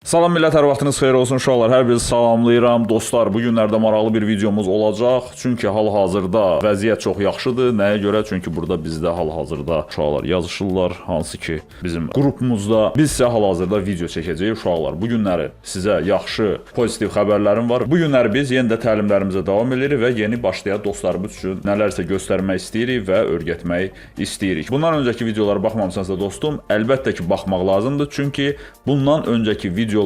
Salam millət, hər vaxtınız xeyir olsun uşaqlar. Hər birinizi salamlayıram. Dostlar, bu günlərdə maraqlı bir videomuz olacaq. Çünki hal-hazırda vəziyyət çox yaxşıdır. Nəyə görə? Çünki burada bizdə hal-hazırda uşaqlar yazışırlar. Hansı ki, bizim qrupumuzda biz isə hal-hazırda video çəkəcəyik uşaqlar. Bu günləri sizə yaxşı, pozitiv xəbərlərim var. Bu günləri biz yenə də təlimlərimizə davam edirik və yeni başlayan dostlarımız üçün nələrsə göstərmək istəyirik və öyrətmək istəyirik. Bundan öncəki videolara baxmamısanızsa dostum, əlbəttə ki, baxmaq lazımdır. Çünki bundan öncəki videolarda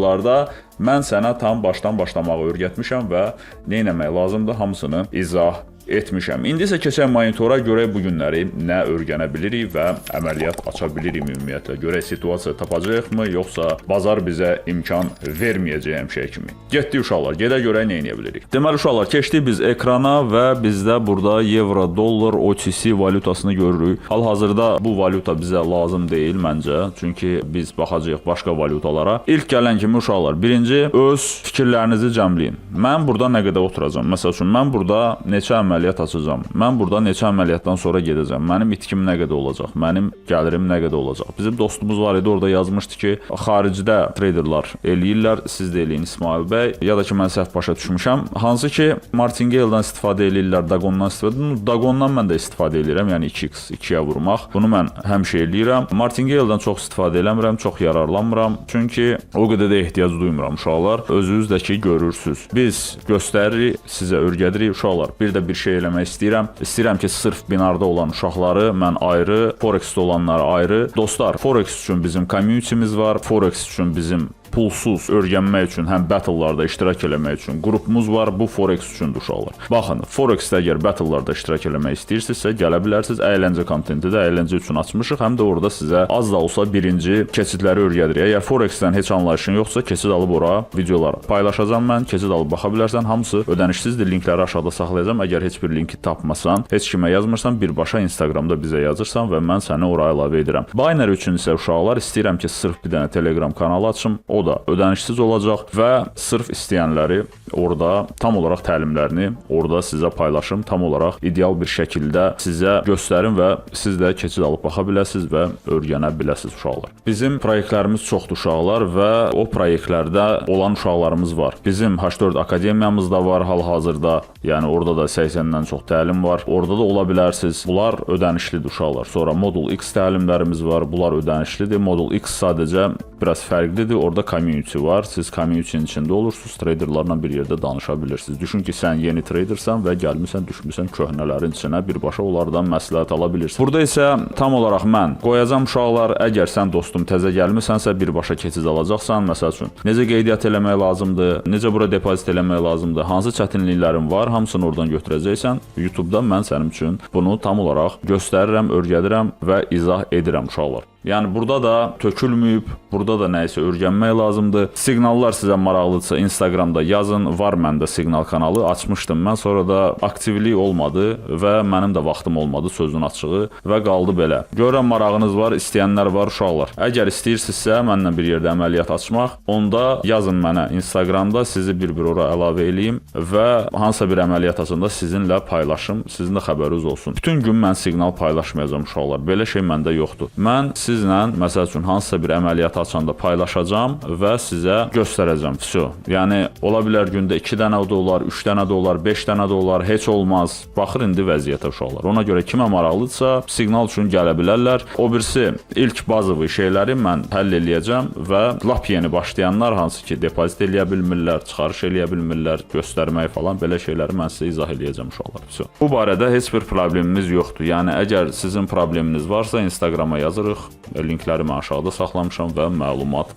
mən sənə tam başdan başlamağı öyrətmişəm və nə etmək lazımdır hamısını izah etmişəm. İndi isə keçək monitora, görək bu günləri nə öyrənə bilirik və əməliyyat aça bilirik ümumiyyətlə. Görək situasiya tapacağıq-mı, yoxsa bazar bizə imkan verməyəcək həmişə kimi. Getdik uşaqlar, gedə görək nə edə bilirik. Deməli uşaqlar, keçdik biz ekrana və bizdə burada evro, dollar, OTC valyutasını görürük. Hal-hazırda bu valyuta bizə lazım deyil məncə, çünki biz baxacağıq başqa valyutalara. İlk gələn kimi uşaqlar, birinci öz fikirlərinizi cəmləyin. Mən burada nə qədər oturacam? Məsəl üçün, mən burada neçə əməliyyat açacağam. Mən burada neçə əməliyyatdan sonra gedəcəm. Mənim itkim nə qədər olacaq? Mənim gəlirim nə qədər olacaq? Bizim dostumuz var idi, orada yazmışdı ki, xaricdə traderlar eləyirlər, siz də eləyin İsmail bəy. Ya da ki, mən səhv başa düşmüşəm. Hansı ki, Martingale-dan istifadə eləyirlər, Dagondan istifadə edirlər. Dagondan mən də istifadə eləyirəm, yəni 2x, 2-yə vurmaq. Bunu mən həmişə eləyirəm. Martingale-dan çox istifadə eləmirəm, çox yararlanmıram. Çünki o qədər də ehtiyac duymuram uşaqlar. Özünüz də ki, görürsüz. Biz göstəririk, sizə öyrədirik uşaqlar. Bir də bir şey eləmək istəyirəm. İstəyirəm ki, sırf binarda olan uşaqları mən ayrı, Forex-də olanları ayrı. Dostlar, Forex üçün bizim community'miz var. Forex üçün bizim pulsuz öyrənmək üçün, həm battle-larda iştirak eləmək üçün qrupumuz var. Bu Forex üçündür uşaqlar. Baxın, Forex-də əgər battle-larda iştirak eləmək istəyirsinizsə, gələ bilərsiniz. Əyləncə kontenti də əyləncə üçün açmışıq. Həm də orada sizə az da olsa birinci keçidləri öyrədirik. Əgər Forex-dən heç anlayışın yoxsa, keçid alıb ora videolar paylaşacağam mən. Keçid alıb baxa bilərsən. Hamısı ödənişsizdir. Linkləri aşağıda saxlayacağam. Əgər heç bir linki tapmasan, heç kimə yazmırsan, birbaşa Instagramda bizə yazırsan və mən səni ora əlavə edirəm. Binary üçün isə uşaqlar istəyirəm ki, sırf bir dənə Telegram kanalı açım. O da ödənişsiz olacaq və sırf istəyənləri orada tam olaraq təlimlərini orada sizə paylaşım, tam olaraq ideal bir şəkildə sizə göstərim və siz də keçid alıb baxa biləsiniz və öyrənə biləsiniz uşaqlar. Bizim proyektlərimiz çoxdur uşaqlar və o proyektlərdə olan uşaqlarımız var. Bizim H4 akademiyamız da var hal-hazırda, yəni orada da 80-dən çox təlim var. Orada da ola bilərsiniz. Bunlar ödənişlidir uşaqlar. Sonra Modul X təlimlərimiz var. Bunlar ödənişlidir. Modul X sadəcə biraz fərqlidir. Orada community var. Siz community'nin içində olursunuz. Traderlarla bir yerdə danışa bilirsiniz. Düşün ki, sən yeni tradersən və gəlmirsən, düşmüsən köhnələrin içinə, birbaşa onlardan məsləhət ala bilirsən. Burada isə tam olaraq mən qoyacam uşaqlar. Əgər sən dostum təzə gəlmisənsə, birbaşa keçid alacaqsan. Məsəl üçün, necə qeydiyyat eləmək lazımdır, necə bura depozit eləmək lazımdır, hansı çətinliklərin var, hamısını oradan götürəcəksən. YouTube-da mən sənin üçün bunu tam olaraq göstərirəm, öyrədirəm və izah edirəm uşaqlar. Yəni burada da tökülməyib, burada da nəyisə öyrənmək lazımdır. Siqnallar sizə maraqlıdırsa Instagramda yazın. Var məndə siqnal kanalı açmışdım mən, sonra da aktivlik olmadı və mənim də vaxtım olmadı sözün açığı və qaldı belə. Görürəm marağınız var, istəyənlər var uşaqlar. Əgər istəyirsinizsə mənlə bir yerdə əməliyyat açmaq, onda yazın mənə Instagramda, sizi bir-bir ora əlavə eləyim və hansısa bir əməliyyat açanda sizinlə paylaşım, sizin də xəbəriniz olsun. Bütün gün mən siqnal paylaşmayacağam uşaqlar. Belə şey məndə yoxdur. Mən sizlə, məsəl üçün, hansısa bir əməliyyat açanda paylaşacağam və sizə göstərəcəm. Yəni, ola bilər gündə 2 dənə də olar, 3 dənə də olar, 5 dənə də olar, heç olmaz. Baxır indi vəziyyətə uşaqlar. Ona görə kimə maraqlıdırsa, siqnal üçün gələ bilərlər. O birisi, ilk bazıvi şeyləri mən həll eləyəcəm və lap yeni başlayanlar, hansı ki, depozit eləyə bilmirlər, çıxarış eləyə bilmirlər, göstərmək falan, belə şeyləri mən sizə izah eləyəcəm uşaqlar. Bu barədə heç bir problemimiz yoxdur. Yəni, əgər sizin probleminiz varsa, Instagrama yazırıq. Linkləri mən aşağıda saxlamışam və məlumat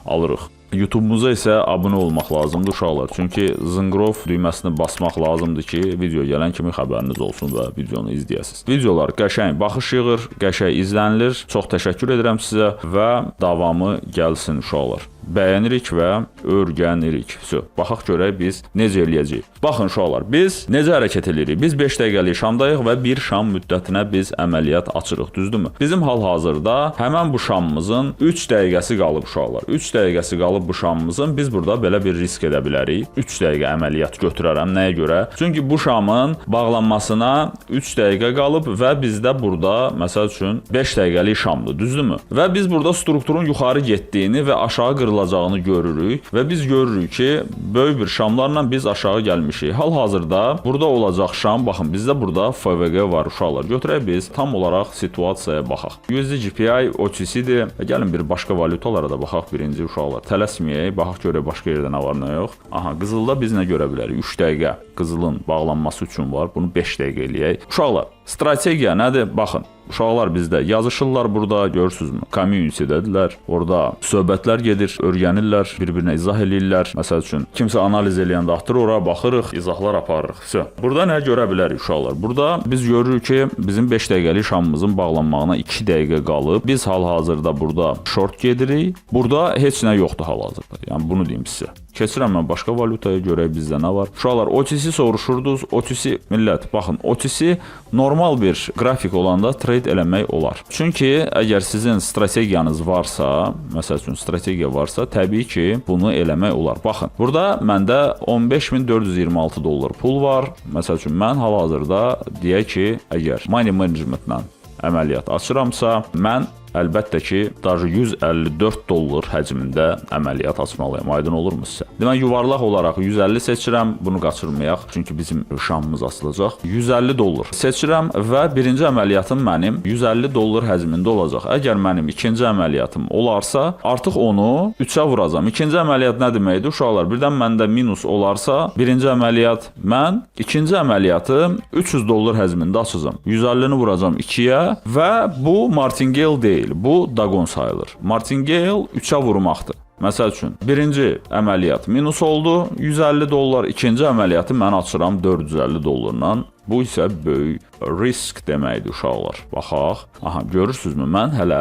alırıq. YouTube-muza isə abunə olmaq lazımdır uşaqlar. Çünki zınqrov düyməsini basmaq lazımdır ki, video gələn kimi xəbəriniz olsun və videonu izləyəsiniz. Videolar qəşəng baxış yığır, qəşəng izlənilir. Çox təşəkkür edirəm sizə və davamı gəlsin uşaqlar. bəyənirik və öyrənirik. Baxaq görək biz necə eləyəcəyik. Baxın uşaqlar, biz necə hərəkət edirik? Biz 5 dəqiqəlik şamdayıq və bir şam müddətinə biz əməliyyat açırıq, düzdürmü? Bizim hal-hazırda həmən bu şamımızın 3 dəqiqəsi qalıb uşaqlar. 3 dəqiqəsi qalıb bu şamımızın. Biz burada belə bir risk edə bilərik. 3 dəqiqə əməliyyat götürərəm. Nəyə görə? Çünki bu şamın bağlanmasına 3 dəqiqə qalıb və bizdə burada məsəl üçün 5 dəqiqəlik şamdır, düzdürmü? Və biz burada strukturun yuxarı getdiyini və aşağı qırılacağını görürük və biz görürük ki, böyük bir şamlarla biz aşağı gəlmişik. Hal-hazırda burada olacaq şam, baxın bizdə burada FVG var uşaqlar. Götürək biz tam olaraq situasiyaya baxaq. USD GPI OTC-dir. Gəlin bir başqa valyutalara da baxaq birinci uşaqlar. Tələsməyək, baxaq görək başqa yerdə nə var, nə yox. Aha, qızılda biz nə görə bilərik? 3 dəqiqə qızılın bağlanması üçün var. Bunu 5 dəqiqə eləyək. Uşaqlar, strategiya nədir? Baxın. Uşaqlar bizdə yazışırlar burada, görürsünüzmü? Community-dədilər. Orada söhbətlər gedir, öyrənirlər, bir-birinə izah eləyirlər. Məsəl üçün kimsə analiz eləyəndə atır, ora baxırıq, izahlar aparırıq. Burada nə görə bilərik uşaqlar? Burada biz görürük ki, bizim 5 dəqiqəlik şamımızın bağlanmağına 2 dəqiqə qalıb. Biz hal-hazırda burada short gedirik. Burada heç nə yoxdur hal-hazırda. Yəni bunu deyim sizə. Keçirəm mən başqa valyutaya, görək bizdə nə var. Uşaqlar, OTC soruşurdunuz. OTC, millət, baxın, OTC normal bir qrafik olanda trade eləmək olar. Çünki əgər sizin strategiyanız varsa, məsəl üçün strategiya varsa, təbii ki, bunu eləmək olar. Baxın, burada məndə 15.426 dollar pul var. Məsəl üçün mən hal-hazırda deyək ki, əgər money managementlə əməliyyat açıramsa, mən əlbəttə ki, daha 154 dollar həcmində əməliyyat açmalıyam. Aydın olurmu sizə? Demək, yuvarlaq olaraq 150 seçirəm. Bunu qaçırmayaq, çünki bizim şamımız açılacaq. 150 dollar seçirəm və birinci əməliyyatım mənim 150 dollar həcmində olacaq. Əgər mənim ikinci əməliyyatım olarsa, artıq onu 3-ə vuracam. İkinci əməliyyat nə deməkdir? Uşaqlar, birdən məndə minus olarsa, birinci əməliyyat mən ikinci əməliyyatı 300 dollar həcmində açacağam. 150-ni vuracam 2-yə və bu martingale deyil. Bu dagon sayılır. Martingale 3-ə vurmaqdır. Məsəl üçün, birinci əməliyyat minus oldu, 150 dollar, ikinci əməliyyatı mən açıram 450 dollarla. Bu isə böyük risk deməkdir uşaqlar. Baxaq, aha, görürsünüzmü, mən hələ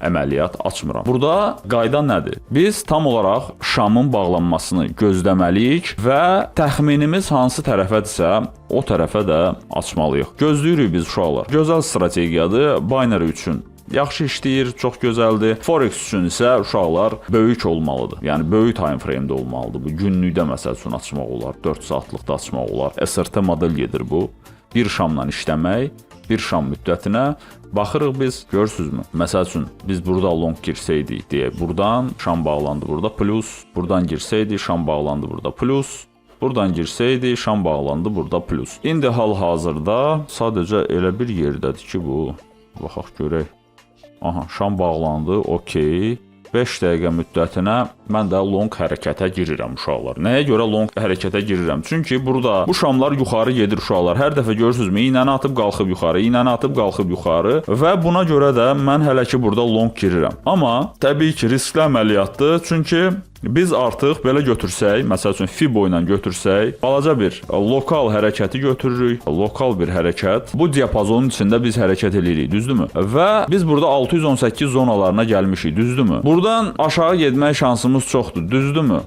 əməliyyat açmıram. Burada qayda nədir? Biz tam olaraq şamın bağlanmasını gözləməliyik və təxminimiz hansı tərəfədirsə, o tərəfə də açmalıyıq. Gözləyirik biz uşaqlar. Gözəl strategiyadır, binary üçün yaxşı işləyir, çox gözəldir. Forex üçün isə uşaqlar böyük olmalıdır. Yəni böyük time frame-də olmalıdır. Bu günlükdə məsəl üçün açmaq olar, 4 saatlıqda açmaq olar. SRT model gedir bu. Bir şamla işləmək, bir şam müddətinə baxırıq biz, görürsünüzmü? Məsəl üçün biz burada long girsəydik deyə, buradan şam bağlandı burada plus, buradan girsəydik şam bağlandı burada plus. Buradan girsəydi, şam bağlandı burada plus. İndi hal-hazırda sadəcə elə bir yerdədir ki, bu. Baxaq görək. Aha, şam bağlandı, okey. 5 dəqiqə müddətinə mən də long hərəkətə girirəm uşaqlar. Nəyə görə long hərəkətə girirəm? Çünki burada bu şamlar yuxarı gedir uşaqlar. Hər dəfə görürsünüzmü? İynəni atıb qalxıb yuxarı, iynəni atıb qalxıb yuxarı və buna görə də mən hələ ki burada long girirəm. Amma təbii ki, riskli əməliyyatdır. Çünki biz artıq belə götürsək, məsəl üçün FIBO ilə götürsək, balaca bir lokal hərəkəti götürürük. Lokal bir hərəkət. Bu diapazonun içində biz hərəkət edirik, düzdürmü? Və biz burada 618 zonalarına gəlmişik, düzdürmü? Buradan aşağı getmək şansımız çoxdur, düzdürmü?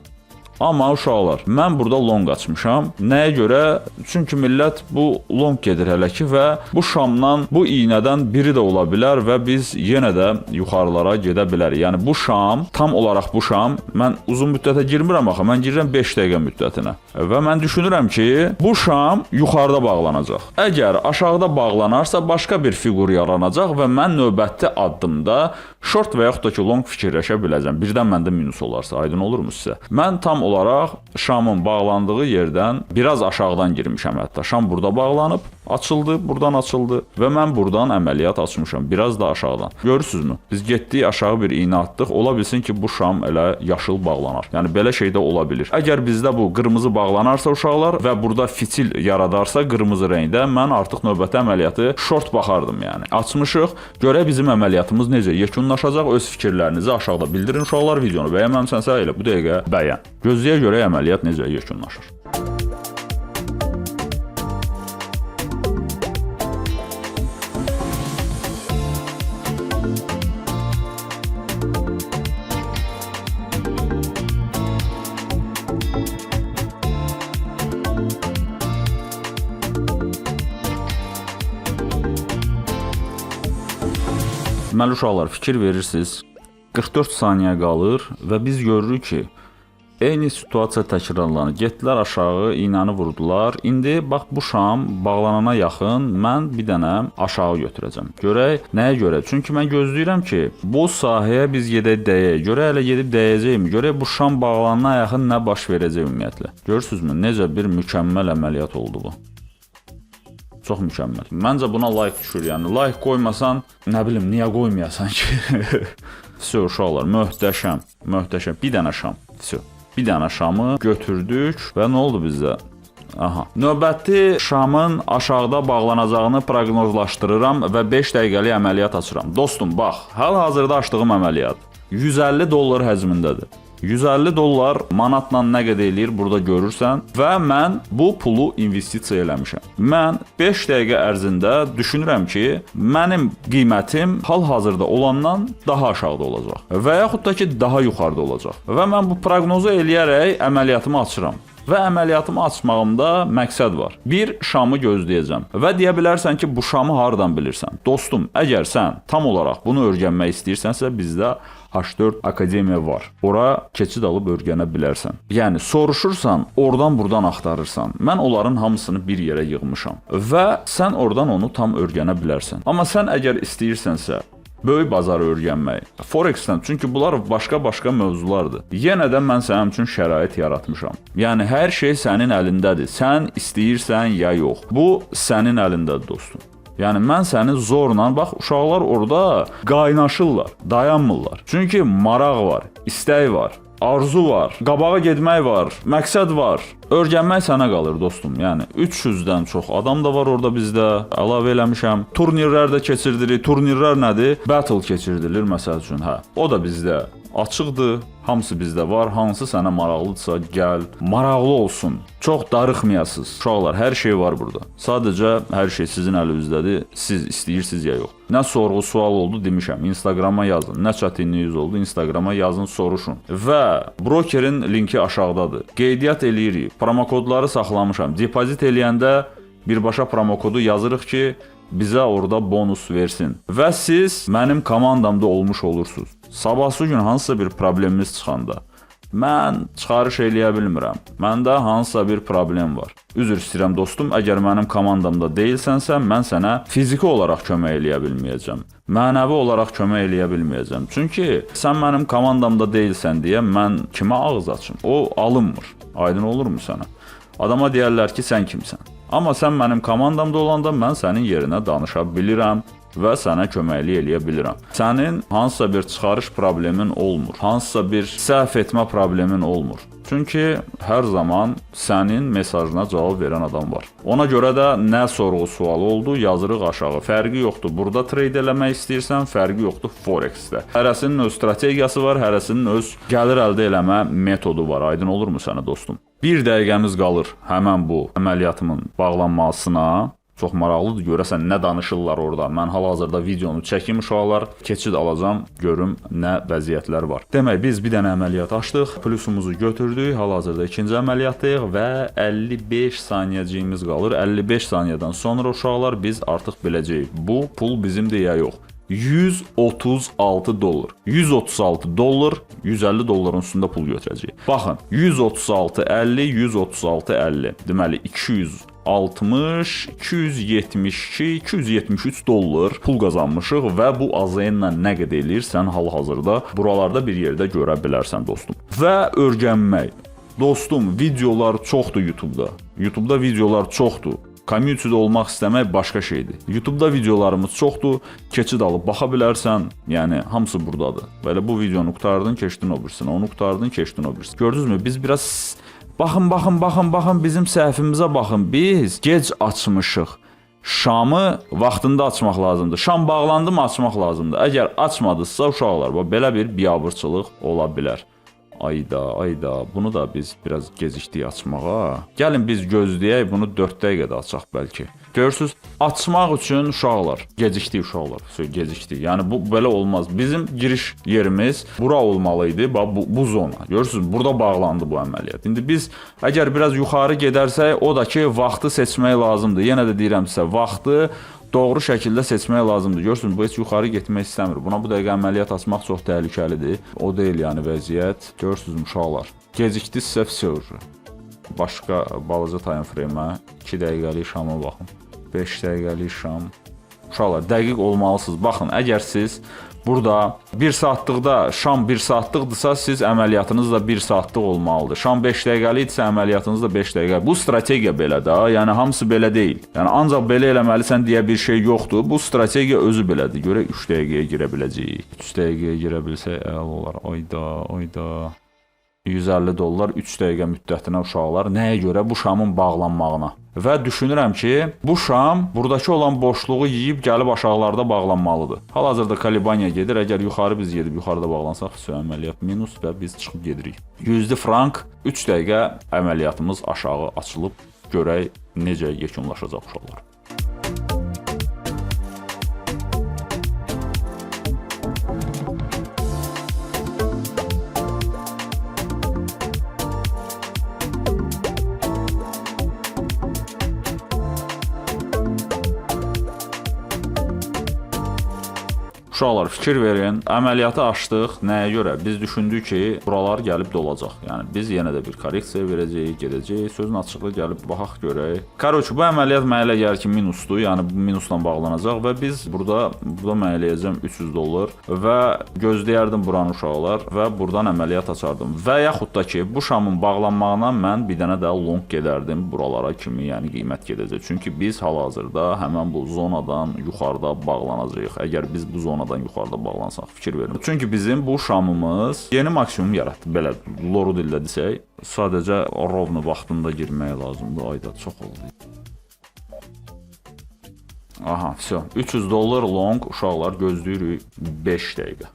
Amma uşaqlar, mən burada long açmışam. Nəyə görə? Çünki millət bu long gedir hələ ki və bu şamdan, bu iynədən biri də ola bilər və biz yenə də yuxarılara gedə bilərik. Yəni bu şam, tam olaraq bu şam, mən uzun müddətə girmirəm axı, mən girirəm 5 dəqiqə müddətinə. Və mən düşünürəm ki, bu şam yuxarıda bağlanacaq. Əgər aşağıda bağlanarsa, başqa bir fiqur yaranacaq və mən növbəti addımda short və yaxud da ki, long fikirləşə biləcəm. Birdən məndə minus olarsa, aydın olurmu sizə? Mən tam olaraq şamın bağlandığı yerdən biraz aşağıdan girmişəm hətta. Şam burada bağlanıb, açıldı, buradan açıldı və mən buradan əməliyyat açmışam. Biraz da aşağıdan. Görürsünüzmü? Biz getdik, aşağı bir iynə atdıq. Ola bilsin ki, bu şam elə yaşıl bağlanar. Yəni belə şey də ola bilir. Əgər bizdə bu qırmızı bağlanarsa uşaqlar və burada fitil yaradarsa qırmızı rəngdə, mən artıq növbəti əməliyyatı short baxardım yəni. Açmışıq. Görək bizim əməliyyatımız necə yekunlaşacaq. Öz fikirlərinizi aşağıda bildirin uşaqlar. Videonu bəyənməmisənsə elə bu dəqiqə bəyən. Gözləyə görə əməliyyat necə yekunlaşır. Deməli uşaqlar, fikir verirsiniz. 44 saniyə qalır və biz görürük ki, eyni situasiya təkrarlanır. Getdilər aşağı, iynəni vurdular. İndi bax bu şam bağlanana yaxın mən bir dənə aşağı götürəcəm. Görək nəyə görə? Çünki mən gözləyirəm ki, bu sahəyə biz gedək dəyək. Görək hələ gedib dəyəcəyik. Görək bu şam bağlanana yaxın nə baş verəcək ümumiyyətlə. Görürsünüzmü? Necə bir mükəmməl əməliyyat oldu bu. Çox mükəmməl. Məncə buna like düşür. Yəni like qoymasan, nə bilim, niyə qoymayasan ki? Vəsə uşaqlar, möhtəşəm, möhtəşəm. Bir dənə şam. Vəsə. Bir dənə şamı götürdük və nə oldu bizdə? Aha. Növbəti şamın aşağıda bağlanacağını proqnozlaşdırıram və 5 dəqiqəlik əməliyyat açıram. Dostum, bax, hal-hazırda açdığım əməliyyat $150 həcmindədir. $150 manatla nə qədər eləyir burada görürsən və mən bu pulu investisiya eləmişəm. Mən 5 dəqiqə ərzində düşünürəm ki, mənim qiymətim hal-hazırda olandan daha aşağıda olacaq və yaxud da ki, daha yuxarıda olacaq. Və mən bu proqnozu eləyərək əməliyyatımı açıram. Və əməliyyatımı açmağımda məqsəd var. Bir şamı gözləyəcəm və deyə bilərsən ki, bu şamı hardan bilirsən? Dostum, əgər sən tam olaraq bunu öyrənmək istəyirsənsə, bizdə H4 Akademiya var. Ora keçid alıb öyrənə bilərsən. Yəni soruşursan, oradan buradan axtarırsan. Mən onların hamısını bir yerə yığmışam və sən oradan onu tam öyrənə bilərsən. Amma sən əgər istəyirsənsə, böyük bazarı öyrənmək, Forex-dən, çünki bunlar başqa-başqa mövzulardır. Yenə də mən sənin üçün şərait yaratmışam. Yəni hər şey sənin əlindədir. Sən istəyirsən ya yox. Bu sənin əlindədir, dostum. Yəni mən səni zorla, bax uşaqlar orada qaynaşırlar, dayanmırlar. Çünki maraq var, istək var, arzu var, qabağa getmək var, məqsəd var. Öyrənmək sənə qalır, dostum. Yəni 300-dən çox adam da var orada bizdə. Əlavə eləmişəm. Turnirlər də keçirdilir. Turnirlər nədir? Battle keçirdilir məsəl üçün, hə. O da bizdə açıqdır. Hamısı bizdə var. Hansı sənə maraqlıdırsa gəl. Maraqlı olsun. Çox darıxmayasınız. Uşaqlar, hər şey var burada. Sadəcə hər şey sizin əlinizdədir. Siz istəyirsiniz ya yox. Nə sorğu sual oldu demişəm. Instagrama yazın. Nə çətinliyiniz oldu Instagrama yazın, soruşun. Və brokerin linki aşağıdadır. Qeydiyyat eləyirik. Promokodları saxlamışam. Depozit eləyəndə birbaşa promokodu yazırıq ki, bizə orada bonus versin. Və siz mənim komandamda olmuş olursunuz. Sabahsı gün hansısa bir probleminiz çıxanda, mən çıxarış eləyə bilmirəm. Məndə hansısa bir problem var. Üzr istəyirəm dostum, əgər mənim komandamda deyilsənsə, mən sənə fiziki olaraq kömək eləyə bilməyəcəm. Mənəvi olaraq kömək eləyə bilməyəcəm. Çünki sən mənim komandamda deyilsən deyə mən kimə ağız açım? O alınmır. Aydın olurmu sənə? Adama deyərlər ki, sən kimsən? Amma sən mənim komandamda olanda mən sənin yerinə danışa bilirəm və sənə köməklik eləyə bilirəm. Sənin hansısa bir çıxarış problemin olmur, hansısa bir səhv etmə problemin olmur. Çünki hər zaman sənin mesajına cavab verən adam var. Ona görə də nə sorğu sualı oldu, yazırıq aşağı. Fərqi yoxdur. Burada trade eləmək istəyirsən, fərqi yoxdur Forex-də. Hərəsinin öz strategiyası var, hərəsinin öz gəlir əldə eləmə metodu var. Aydın olurmu sənə dostum? Bir dəqiqəmiz qalır həmən bu əməliyyatımın bağlanmasına. Çox maraqlıdır, görəsən nə danışırlar orada. Mən hal-hazırda videonu çəkim uşaqlar, keçid alacam, görüm nə vəziyyətlər var. Demək, biz bir dənə əməliyyat açdıq, plusumuzu götürdük, hal-hazırda ikinci əməliyyatdayıq və 55 saniyəciyimiz qalır. 55 saniyədən sonra uşaqlar biz artıq biləcəyik, bu pul bizimdir ya yox. $136. $136, $150 üstündə pul götürəcəyik. Baxın, 136.50, 136.50. Deməli 260, 272, $273 pul qazanmışıq və bu azayınla nə qədər eləyir sən hal-hazırda buralarda bir yerdə görə bilərsən dostum. Və öyrənmək. Dostum, videolar çoxdur YouTube-da. YouTube-da videolar çoxdur. Community-də olmaq istəmək başqa şeydir. YouTube-da videolarımız çoxdur, keçid alıb baxa bilərsən, yəni hamısı buradadır. Belə bu videonu qurtardın, keçdin o birisinə, onu qurtardın, keçdin o birisinə. Gördünüzmü? Biz biraz baxın, bizim səhifimizə baxın. Biz gec açmışıq. Şamı vaxtında açmaq lazımdır. Şam bağlandı mı açmaq lazımdır. Əgər açmadısa uşaqlar, belə bir biabırçılıq ola bilər. Ayda, bunu da biz biraz gecikdik açmağa. Gəlin biz gözləyək, bunu 4 dəqiqədə açaq bəlkə. Görürsünüz, açmaq üçün uşaqlar, gecikdik uşaqlar, gecikdik. Yəni bu belə olmaz. Bizim giriş yerimiz bura olmalı idi, bu zona. Görürsünüz, burada bağlandı bu əməliyyat. İndi biz əgər biraz yuxarı gedərsək, o da ki, vaxtı seçmək lazımdır. Yenə də deyirəm sizə, vaxtı doğru şəkildə seçmək lazımdır. Görürsünüz, bu heç yuxarı getmək istəmir. Buna bu dəqiqə əməliyyat açmaq çox təhlükəlidir. O deyil yəni vəziyyət. Görürsünüz uşaqlar. Gecikdinizsə vəsə. Başqa balaca time frame-ə 2 dəqiqəlik şama baxın. 5 dəqiqəlik şam. Uşaqlar, dəqiq olmalısınız. Baxın, əgər siz burada 1 saatlıqda şam 1 saatlıqdırsa, siz əməliyyatınız da 1 saatlıq olmalıdır. Şam 5 dəqiqəlikdirsə, əməliyyatınız da 5 dəqiqə. Bu strategiya belə də, yəni hamısı belə deyil. Yəni ancaq belə eləməlisən deyə bir şey yoxdur. Bu strategiya özü belədir. Görək 3 dəqiqəyə girə biləcəyik. 3 dəqiqəyə girə bilsək əla olar. Oyda. $150 3 dəqiqə müddətinə uşaqlar. Nəyə görə? Bu şamın bağlanmağına. Və düşünürəm ki, bu şam buradakı olan boşluğu yeyib gəlib aşağılarda bağlanmalıdır. Hal-hazırda kolibaniya gedir. Əgər yuxarı biz gedib yuxarıda bağlansaq, əməliyyat minus və biz çıxıb gedirik. 100 frank 3 dəqiqə əməliyyatımız aşağı açılıb. Görək necə yekunlaşacaq uşaqlar. Uşaqlar, fikir verin, əməliyyatı açdıq, nəyə görə? Biz düşündük ki, buralar gəlib dolacaq. Yəni, biz yenə də bir korreksiya verəcəyik, gedəcəyik, sözün açıqlığı gəlib, baxaq görək. Korоче, bu əməliyyat mənə elə gəlir ki, minusdur, yəni bu minusla bağlanacaq və biz burada mən eləyəcəm $300 və gözləyərdim buranı uşaqlar və buradan əməliyyat açardım. Və yaxud da ki, bu şamın bağlanmağına mən bir dənə də long gedərdim buralara kimi, yəni qiymət gedəcək. Çünki biz hal-hazırda həmən bu zonadan yuxarıda bağlanacağıq. Əgər biz bu zonadan yuxarıda bağlansaq, fikir verin. Çünki bizim bu şamımız yeni maksimum yaratdı. Belə loru dildə desək, sadəcə rovno vaxtında girmək lazımdır. Ayda çox oldu. Aha, vəsə. $300 long uşaqlar gözləyirik 5 dəqiqə.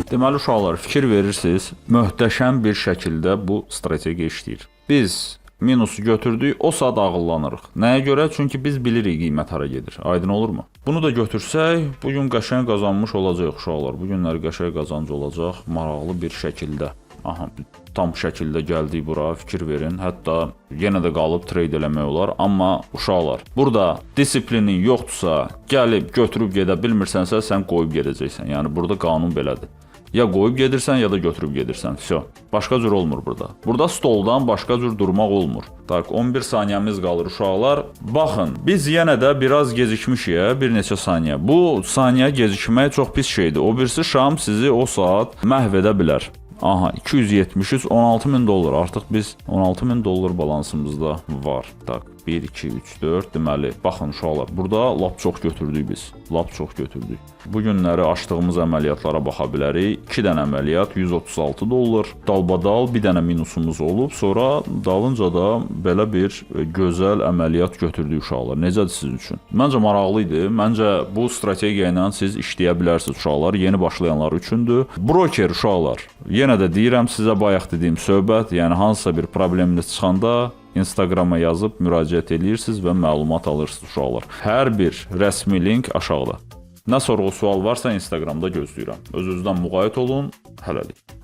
Deməli uşaqlar, fikir verirsiniz, möhtəşəm bir şəkildə bu strategiya işləyir. Biz minusu götürdük, o saat ağıllanırıq. Nəyə görə? Çünki biz bilirik qiymət hara gedir. Aydın olurmu? Bunu da götürsək, bugün qəşəng qazanmış olacaq uşaqlar. Bugünlər qəşəng qazancı olacaq, maraqlı bir şəkildə. Aha, tam şəkildə gəldik bura, fikir verin. Hətta yenə də qalıb trade eləmək olar. Amma uşaqlar, burada disiplinin yoxdursa, gəlib götürüb gedə bilmirsənsə, sən qoyub gedəcəksən. Yəni burada qanun belədir. Ya qoyub gedirsən, ya da götürüb gedirsən. Vəsə. Başqa cür olmur burada. Burada stoldan başqa cür durmaq olmur. Tak, 11 saniyəmiz qalır uşaqlar. Baxın, biz yenə də biraz gecikmişik, bir neçə saniyə. Bu saniyə gecikmək çox pis şeydir. O birisi şam sizi o saat məhv edə bilər. Aha, 273, $16.000. Artıq biz $16.000 balansımızda var. Tak, 1, 2, 3, 4 deməli. Baxın uşaqlar, burada lap çox götürdük biz. Lap çox götürdük. Bu günləri açdığımız əməliyyatlara baxa bilərik. 2 dənə əməliyyat $136. Dalbadal bir dənə minusumuz olub. Sonra dalınca da belə bir gözəl əməliyyat götürdük uşaqlar. Necədir sizin üçün? Məncə maraqlı idi. Məncə bu strategiya ilə siz işləyə bilərsiniz uşaqlar. Yeni başlayanlar üçündür. Broker uşaqlar. Yenə də deyirəm sizə bayaq dediyim söhbət, yəni hansısa bir probleminiz çıxanda Instagrama yazıb müraciət edirsiniz və məlumat alırsınız uşaqlar. Hər bir rəsmi link aşağıda. Nə sorğu sual varsa Instagramda gözləyirəm. Öz-özünüzdən müğayət olun. Hələlik.